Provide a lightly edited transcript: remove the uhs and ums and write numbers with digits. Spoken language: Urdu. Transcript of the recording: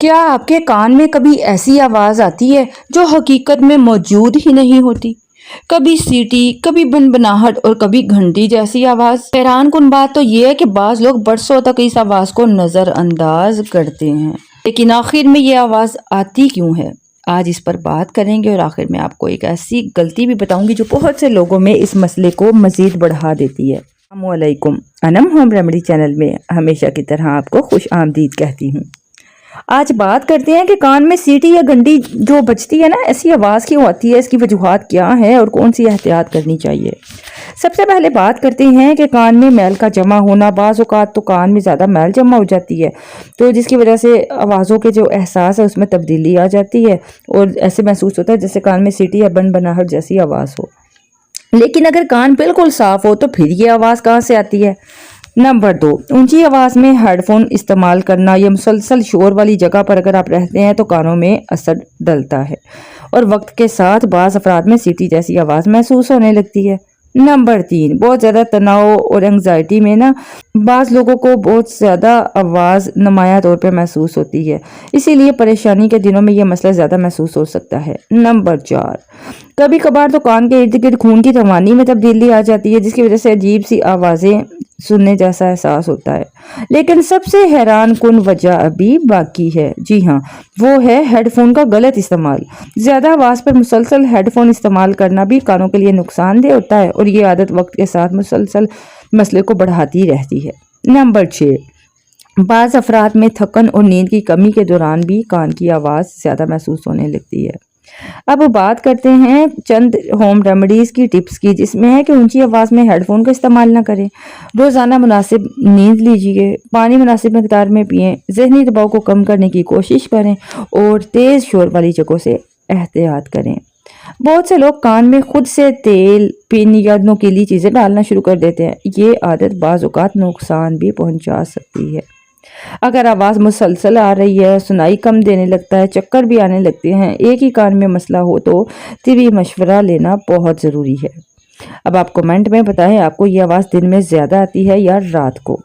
کیا آپ کے کان میں کبھی ایسی آواز آتی ہے جو حقیقت میں موجود ہی نہیں ہوتی؟ کبھی سیٹی، کبھی بنبناہٹ اور کبھی گھنٹی جیسی آواز۔ حیران کن بات تو یہ ہے کہ بعض لوگ برسوں تک اس آواز کو نظر انداز کرتے ہیں، لیکن آخر میں یہ آواز آتی کیوں ہے؟ آج اس پر بات کریں گے اور آخر میں آپ کو ایک ایسی غلطی بھی بتاؤں گی جو بہت سے لوگوں میں اس مسئلے کو مزید بڑھا دیتی ہے۔ السلام علیکم، انم ہوم ریمیڈی چینل میں ہمیشہ کی طرح آپ کو خوش آمدید کہتی ہوں۔ آج بات کرتے ہیں کہ کان میں سیٹی یا گھنٹی جو بجتی ہے نا، ایسی آواز کیوں آتی ہے، اس کی وجوہات کیا ہیں اور کون سی احتیاط کرنی چاہیے۔ سب سے پہلے بات کرتے ہیں کہ کان میں میل کا جمع ہونا۔ بعض اوقات تو کان میں زیادہ میل جمع ہو جاتی ہے، تو جس کی وجہ سے آوازوں کے جو احساس ہے اس میں تبدیلی آ جاتی ہے اور ایسے محسوس ہوتا ہے جیسے کان میں سیٹی یا بنبناہٹ جیسی آواز ہو۔ لیکن اگر کان بالکل صاف ہو تو پھر یہ آواز کہاں سے آتی ہے؟ نمبر 2، اونچی آواز میں ہیڈ فون استعمال کرنا یا مسلسل شور والی جگہ پر اگر آپ رہتے ہیں تو کانوں میں اثر ڈلتا ہے اور وقت کے ساتھ بعض افراد میں سیٹی جیسی آواز محسوس ہونے لگتی ہے۔ نمبر 3، بہت زیادہ تناؤ اور انگزائٹی میں نا بعض لوگوں کو بہت زیادہ آواز نمایاں طور پہ محسوس ہوتی ہے، اسی لیے پریشانی کے دنوں میں یہ مسئلہ زیادہ محسوس ہو سکتا ہے۔ نمبر 4، کبھی کبھار تو کان کے ارد گرد خون کی روانی میں تبدیلی آ جاتی ہے جس کی وجہ سے عجیب سی آوازیں سننے جیسا احساس ہوتا ہے۔ لیکن سب سے حیران کن وجہ ابھی باقی ہے، جی ہاں، وہ ہے ہیڈ فون کا غلط استعمال۔ زیادہ آواز پر مسلسل ہیڈ فون استعمال کرنا بھی کانوں کے لیے نقصان دہ ہوتا ہے اور یہ عادت وقت کے ساتھ مسلسل مسئلے کو بڑھاتی رہتی ہے۔ نمبر 6، بعض افراد میں تھکن اور نیند کی کمی کے دوران بھی کان کی آواز زیادہ محسوس ہونے لگتی ہے۔ اب بات کرتے ہیں چند ہوم ریمیڈیز کی ٹپس کی، جس میں ہے کہ اونچی آواز میں ہیڈ فون کا استعمال نہ کریں، روزانہ مناسب نیند لیجیے، پانی مناسب مقدار میں پئیں، ذہنی دباؤ کو کم کرنے کی کوشش کریں اور تیز شور والی جگہوں سے احتیاط کریں۔ بہت سے لوگ کان میں خود سے تیل، پن یا نوکیلی چیزیں ڈالنا شروع کر دیتے ہیں، یہ عادت بعض اوقات نقصان بھی پہنچا سکتی ہے۔ اگر آواز مسلسل آ رہی ہے، سنائی کم دینے لگتا ہے، چکر بھی آنے لگتے ہیں، ایک ہی کان میں مسئلہ ہو تو طبی مشورہ لینا بہت ضروری ہے۔ اب آپ کمنٹ میں بتائیں آپ کو یہ آواز دن میں زیادہ آتی ہے یا رات کو۔